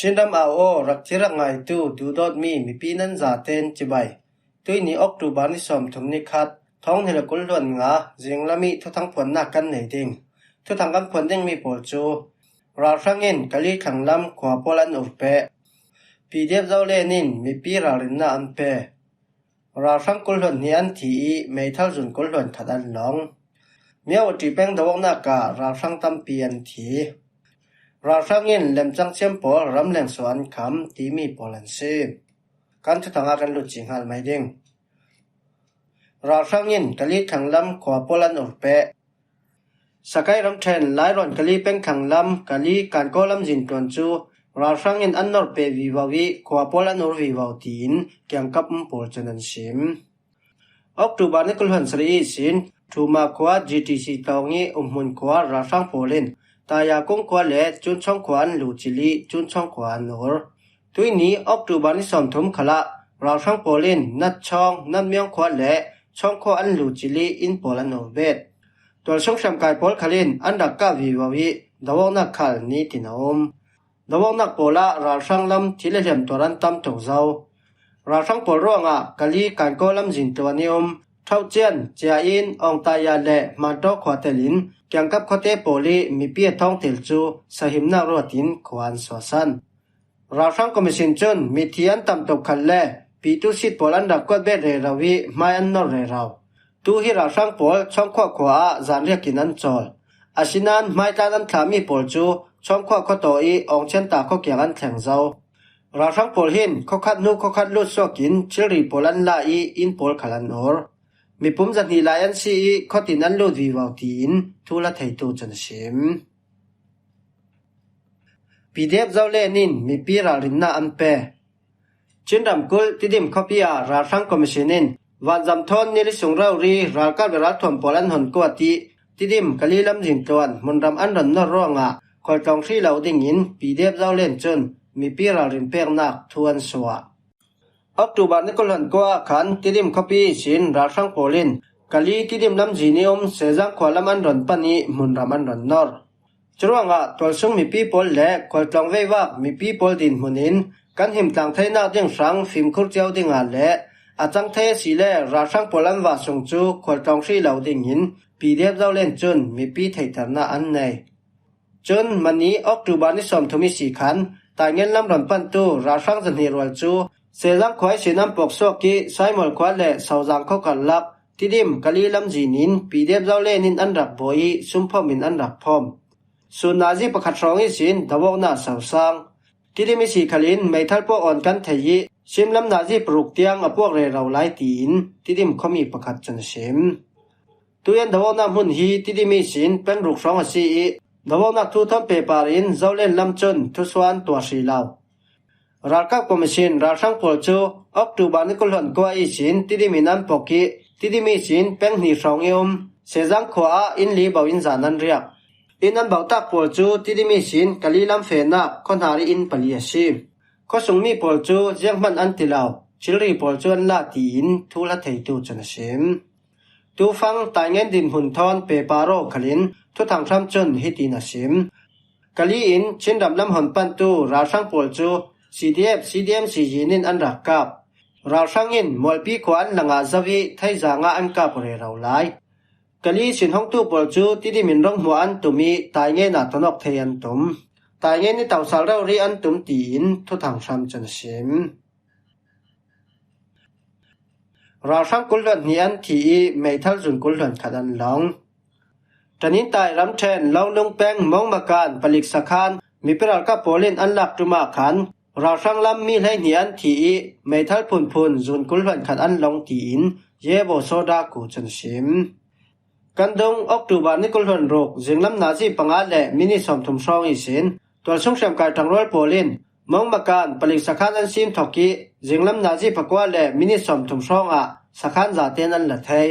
Chindam ao raktirak ngai tu dudot mi pinan zaten chibai. Tui ni October ni som thum ni khat thong hila kulluan nga jinglami thuthang phon na kan nei ding. Thuthang kan phon ding mi pol chu ra rangin kali khanglam khwa polan urpe. PDF zawle nin mi pi rarin na anpe. Ra rang kulluan ni an thi mei thal jun kulluan khadan long. Miao ti peng dawang na ka ra rang tampi an thi. Ra rangin lem chang chem pol ram leng suan kham ti mi polan se. Kan thuthanga kan lu chinghal mai ding. Ra rangin kali khanglam khwa polan urpe. Sakai ram then lai ron kali peng khanglam kali kan kolam jin ton chu ra rangin annor pe viwawi khwa polan ur viwaw tin kyang kap pol chanan sim. October ni kulhan sri sin thuma khwa GTC tawngi ummun khwa ra rang polin taya kong khwa le chun chong khwan lu chili chun chong khwan nor. Tui ni October ni som thum khala ra rang polin nat chong nam myong khwa le chong khwa an lu chili in polan nor vet. Tual song sam kai pol khalin andak ka viwawi dawang nak khal ni tinom. Dawang nak pola ra rang lam thilelem toran tam tok zau. Ra rang pol ronga kali kan kolam jin tuanium thau chen chia in ong taya le man to khwa telin kyang kap khote poli mi pi thong tel chu sahim na rotin khwan sosan. Ra rang commission chun mi thian tam tok khal le pi tu sit polan dak kwat be re rawi mai an nor re raw. Tu hi ra rang pol chong khwa khwa zan ria kinan chol. Asinan mai tanan thami pol chu chong khwa kho to I ong chen ta kho kyang an thleng zau. Ra rang pol hin kho khat nu kho khat lut sokin chiri polan la I in pol khalan or. Mi pum zan hi lai an si kho tin an lut viwaw tin thula thei tu chan sim. PDF zawle nin mi pi ra rin na an pe. Chindam kul tidim khopia ra rang commissionin Van zam thon nili sung rau ri ralkal beral thom polan hon ko ati tidim kalilam jin tuan munram an ran no ronga khol tong thri lau ding in PDF zaw len chun mi pi ral rin pek nak thuan swa October ni kolhan ko khan tidim khopi sin ra sang polin kali tidim lam jinium sejang khwalam an ran pani munram an ran nor chruanga tol sung mi pi pol le khol tong veiwak mi pi pol din munin kan him tang thaina ding sang phim khur cheu ding a le Achang the si le ra sang polan wa sung chu khol tong thri lau ding in PDF zaw len chun mi pi thei tar na an nei chun mani October ni som thumi si khan ta ngen lam ran pan tu ra sang jan hi rwal chu sejang khwai sinam pok so ki saimol khwa le saujang kho kan lak tidim kali lam jinin PDF zaw len in an rak boi sumphom in an rak phom sunaji pakhat rong I sin dawok na sausang tidimi si khalin meithal po on kan thei Simlam nazi pruk tiang apok re raw lai tin tidim khomi pakhat chan sim tuyan dawona mun hi tidimi sin pen ruk song asi dawona thu thom paper in zawlen lam chun thuswan twa si law ralka commission ra sang pol chu October ni kolhon ko I sin tidimi nan poki tidimi sin pen ni song yom sejang khwa in li bawin zanan riak inan bawtak pol chu tidimi sin kalilam fe na khonhari in pali asi Ko sung mi pol chu jiang man an tilaw chilri pol chu an la tin thula thei tu chan sim tu fang tai ngen din hun thon pe paro khalin thu thang tham chun hi tin sim kali in chinram lam hon pan tu ra sang pol chu CDM sijinin an rak kap ra sangin molpi khwan langa zawi thai zanga an ka pore raw lai kali sin hong tu pol chu tidi min rong hmu an tumi tai nge na tonok thei an tum Tai nge ni tau sal rau ri an tum tin thu thang sam chan sim. Ra sang kulluan ni an thi mei thal jun kulluan khadan long. Tanin tai ram then long lung peng mong makan palik sakhan mi peral ka polin an lak tuma khan ra sang lam mi lai ni an thi mei thal phun jun kulluan khat an long tin ye bo soda ku chan sim. Kandong October ni kulluan rok jinglam nazi panga le mini som thum song I sin Tual sung sam kai tang rol polin mong makan palik sakhan an sim thoki jinglam nazi phakwa le mini som thum songa sakhan za ten an la thei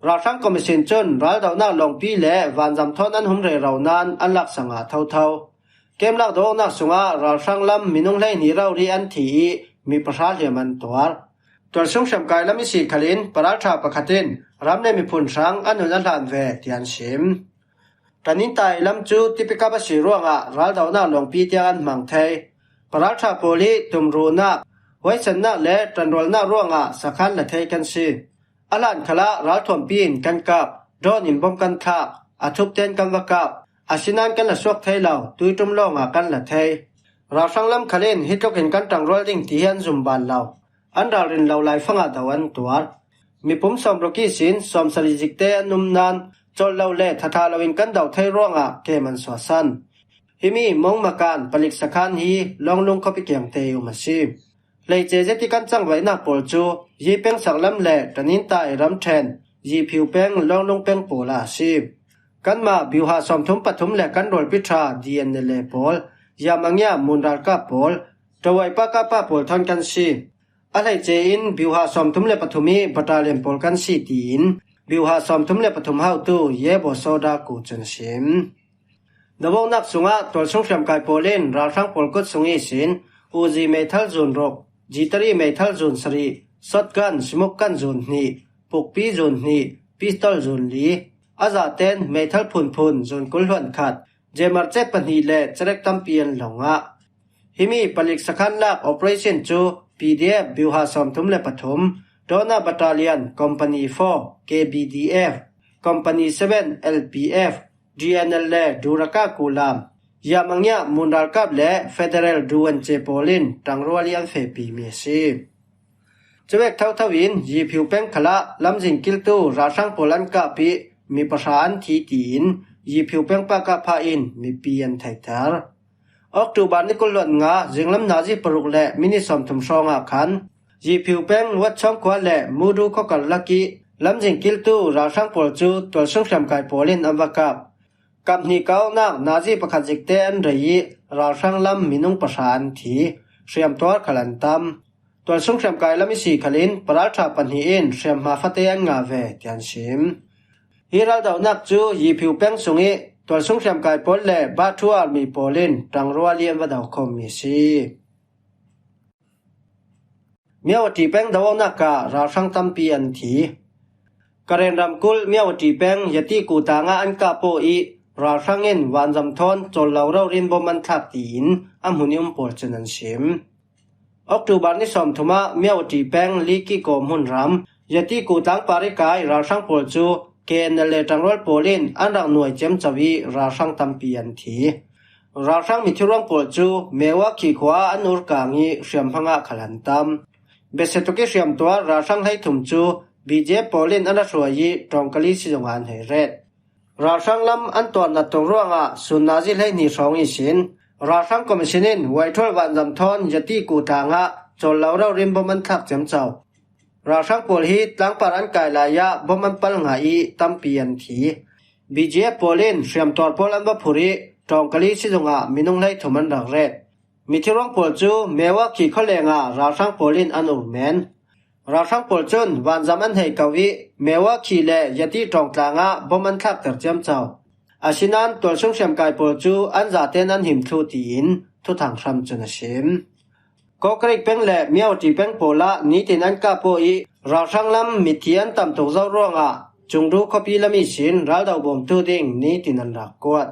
ra sang commission chun ral daw na long pi le van jam thon an hum re raw nan an lak sanga thau kem lak do na sunga ra sang lam minung lai ni raw ri an thi mi pasal he man twar tual sung sam kai lam si khalin paral tha pakhatin ramne mi phun sang anun an lan ve tian sim Tanin tai lam chu tipika ba si ruanga ral daw na long pi tiang an mang thei ปราชาโปลีตุมรูนักไว้ชนะและตันรวลนาร่วงสักขันละเทกันสิอลันคละรัฐถมปีนกันกับโดนินบอมกันทักอาทุบเตนกันวกับอาชินันกันละสวกไทยเหล่าตุยตุมลงกันละเทราสังลำคเลนฮิตกเห็นกันตังรอลดิ่งที่เฮียนซุมบานเหล่าอันดารินเหล่าไหลฟังอาดาวันตัวมีปุ่มสอมรกิสินสอมสริจิกเตนุมนานจนเหล่าเล่ทัทาลวินกันดาวไทยร่วงเกมันสวสันฮิมีมงมาการผลิตสักขันฮีลองลงเข้าไปเกี่ยงเตยุมาซีเลยเจเจติกันจังไว้หน้าปอลจูยีเป็งสักลำเล่ตนินตายรำแทนยีผิวเป็งลองลงเป็งปูลาซีกันมาบิวหาสอมทุมปฐุมและกันโดลพิชาดีเอ็นเอปอลยามังยามุนรัลกาปอลตวัยปากาปาปอลทันกันซีอะไรเจอินบิวหาสอมทุมและปฐุมีบัตาเลมปอลกันซีตีนบิวหาสอมทุมและปฐุมเฮาตูเยบโซดากูจันซิมดาวนักสุงะตัวสงครามกายโปเลนราชังปอลกุดสุงอีสินอูจีเมทัลจุนรกจีตรีเมทัลจุนสรีสดกันสมุกกันจุนนีปุกปีจุนนีปิสตอลจุนลีอาซาเตนเมทัลพุนพุนจุนกุลหวนขัดเจมาร์เจปนีเลจเรกตัมเปียนหลงะฮิมีผลิตสักขันลัก Operation จู PDF บิวหาสอมทุมและปฐมโดนาบัตตาเลียน Company 4 KBDF Company 7 LPF GNL และดูรากากูลามยามังยะมุนรัลกับและ Federal ดูวันเจโปลินตังรัวเลียนเฟปีเมซีจเวกเท่าทวินยีผิวเป็งขละลำจิงกิลตูราชังโปลันกะปีมีประสานทีตีนยีผิวเป็งปากาพาอินมีเปียนไทเทอร์ออกตูบานนิกุลวนงาจิงลำนาจิปรุกและมินิสอมทุมชองอาคันยีผิวเป็งวัดช่องขวาและมูดูข้อกันลักีลำจิงกิลตูราชังโปลจูตัวสงครามกายโปลินอัมวกับนี่เก้านักนาซีประคัดจิกเตนเรยีราชังลำมินุงประสานทีเสียมตัวขลันตัมตัวสงครามกายลำมิสีขลินปราชาปัญหีอินเสียมมาฟัตเตนงาเวติยันชิมฮิรัลดาวนักจูยีผิวเป็งสุงีตัวสงครามกายโปลและบาทัวมีโปลินตังรัวเลียนวดาวคอมมิซีเมียวตีเป็งดาวนักการาชังตัมปีอันทีกระเรนรำกุลเมียวตีเป็งยติกูตางาอันกาโปอีราชังเงินวันจำทอนจนเหล่าเรารินบมันทักตีนอัมหุนิมปอลจันันชิมออกตูบานิสอมทุมาเมียวตีแปงลีกิโกมุนรำยติกูตังปาริกายราชังปอลจูเกนเลตังรอลโปลินอันรังหน่วยเจมจวีราชังตัมปีอันทีราชังมิทิรวงปอลจูเมวะขีขวาอันอุรกางีเสียมพังะขลันตัมเบสตุกิเสียมตัวราชังให้ถุมจูบีเจโปลินอันรัสวยีตรงกลีสิจงานเฮเรตราชังลำอันตัวนัดตรงร่วงสุนนาจิให้นิสองอิสินราชังคอมมิชนินไว้ทวลวันจำทอนยติกูทางะจนเหล่าเราริมบมันทักจำเจ้าราชังโปลฮีตั้งปารันกายลายะบมันปัลงาอีตัมปียันทีบีเจโปลินเสียมตัวโปลันบพุริตรงกลีสิจงะมินุงไลทุมันดักเรตมิทิรวงโปลจูเมวะขีเขาเลงราชังโปลินอันอุเมนราชังโปลจุนวันจำอันให้กวีเมวะขีเลยติตรงกลางบมันทักเตอร์จำเจ้าอาชินันตัวสงครามกายโปลจูอันจาเตนันหิมทุตีนทุทางคำจุนชิมก็กริกเป็งและเมียวตีเป็งโปละนิตินันกาโปอีราชังลำมิเทียนตำตุกเจ้าร่วงจงรู้ขบีละมิสินรัลดาวบอมตูดิงนิตินันรักกวด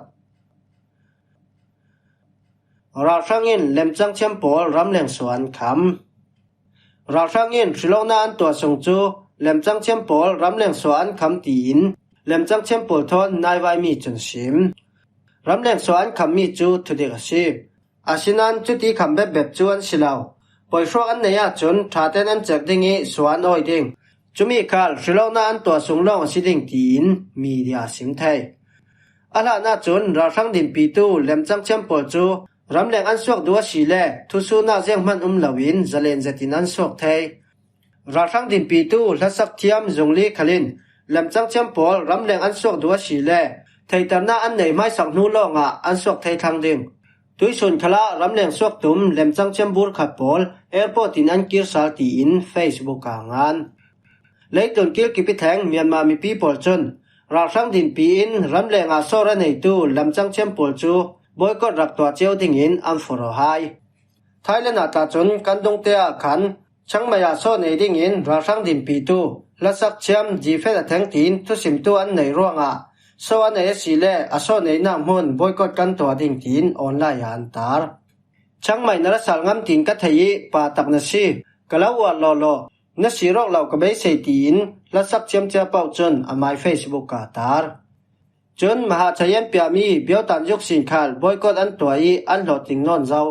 ราชังอินเล็มจังเชมโปลรำเลียงสวนคำราชังอินชิโลนาอันตัวสงจูเล็มจังเชมโปลรำเลียงสวนคำตีนเล็มจังเชมโปลทอนนายไวมีจนชิมรำเลียงสวนคำมีจูทุเดกชีอาชินันจุดีคำแบบจวนสิลาวปอยช่วงอันเนียจนชาเตนันจากดิ่งสวนอ้อยดิ่งจุมีคาลชิโลนาอันตัวสงลองสิดิ่งตีนมีเดียสิมไทยอาลานาจนราชังดิมปีตูเล็มจังเชมโปลจูรำแรงอันสวกดัวสีเลทุสุนาเจียงมันลวินจะเลนเจตินันสวกไทยราชังดิมปีตูและสักเทียมจงลีขลินลำจังเชมโปลรำแรงอันสวกดัวสีเลไทยตานาอันไหนไม่สักนูลงอันสวกไทยทางดิ่งตุยชนคลารำแรงสวกตุมลำจังเชมบูร์ขัดโปลแอร์พอร์ตินอันกิรสาตีอินเฟซบุ๊กงานเลยตุนกิลกิปิแทงเมียนมามีปีโปลจนราชังดิมปีอินรำแรงอาโซระในตูลำจังเชมโปลจูบอยก็รักตัวเจ้าดิ่งอินอันฟอร์ไฮไทยและนาตาจนกันดงเตียขันช่างมายาโซในดิ่งอินราชังดิมปีตูและสักเชียมจีเฟตแทงตีนทุสิมตัวอันในร่วงโซอันในสิเลอโซในนามมุนบอยก็กันตัวดิ่งตีนออนไลน์อันตาร์ ช่างใหม่นรสารงำตินกัทยีปาตักนสีกะลาวลอลอนสีรอกเหล่ากะเบยเสตีนและซับเจียมเจ้าเป่าจนอมาย Facebook กาตาร์จนมหาชยันเปียมีเบียวตันยกสินคาลบอยกอดอันตัวอีอันหลอติงนอนเจ้า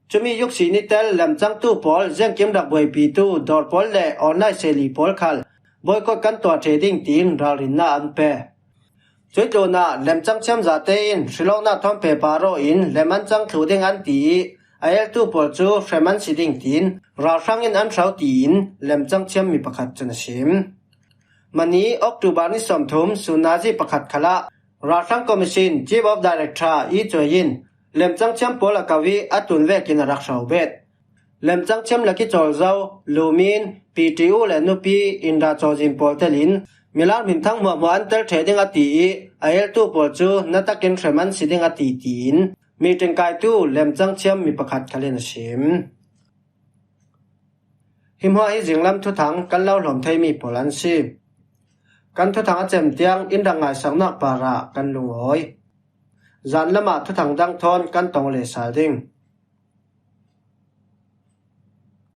จะมียกสีนิเตลแหลมจังตู้ปอลเจียงเก็มดับบวยปีตู้ดอร์ปอลและออนไลน์เซลีปอลคาลบอยกอดกันตัวเทรดดิ้งตีนราลินนาอันเปช่วยโดนาแหลมจังเชมซาเตอินชิลองนาทอมเปปาโรอินแหลมมันจังขลุดิงอันตีไอเอลตู้ปอลจูเฟรมันสิดิ้งตีนราช่างอินอันเสาตีนแหลมจังเชมมีประคัดจนชิมมันนี้ออกตุบานิสมทุมสุนาจีประคัดขละราช่างคอมมิชชั่น Chief of Director อีจอยยินเล่มจังเชมปอลกวีอัตุนเวกินรักษาเวทเล่มจังเชมลักิจอลเจ้าลูมิน PTU และนุปีอินดาจอจินปอลเตลินมิลาร์มินทั้งหมดอันเตอร์เทรดิ้งอตีไอเอลตู้ปอลจูนัตตะเกนเทรมันสิดิ้งอตีตีนมีเต็งกายตู้เล่มจังเชมมีประคัดคาเลนชิมหิมหัวอีจิงลำทุถังกันเล่าหลอมไทยมีปอลันซีกันทุถังอาเจมเตียงอินดังไงสังนักปาระกันลุงหอยจานละมาทุถังดังทอนกันตองเลสาดิง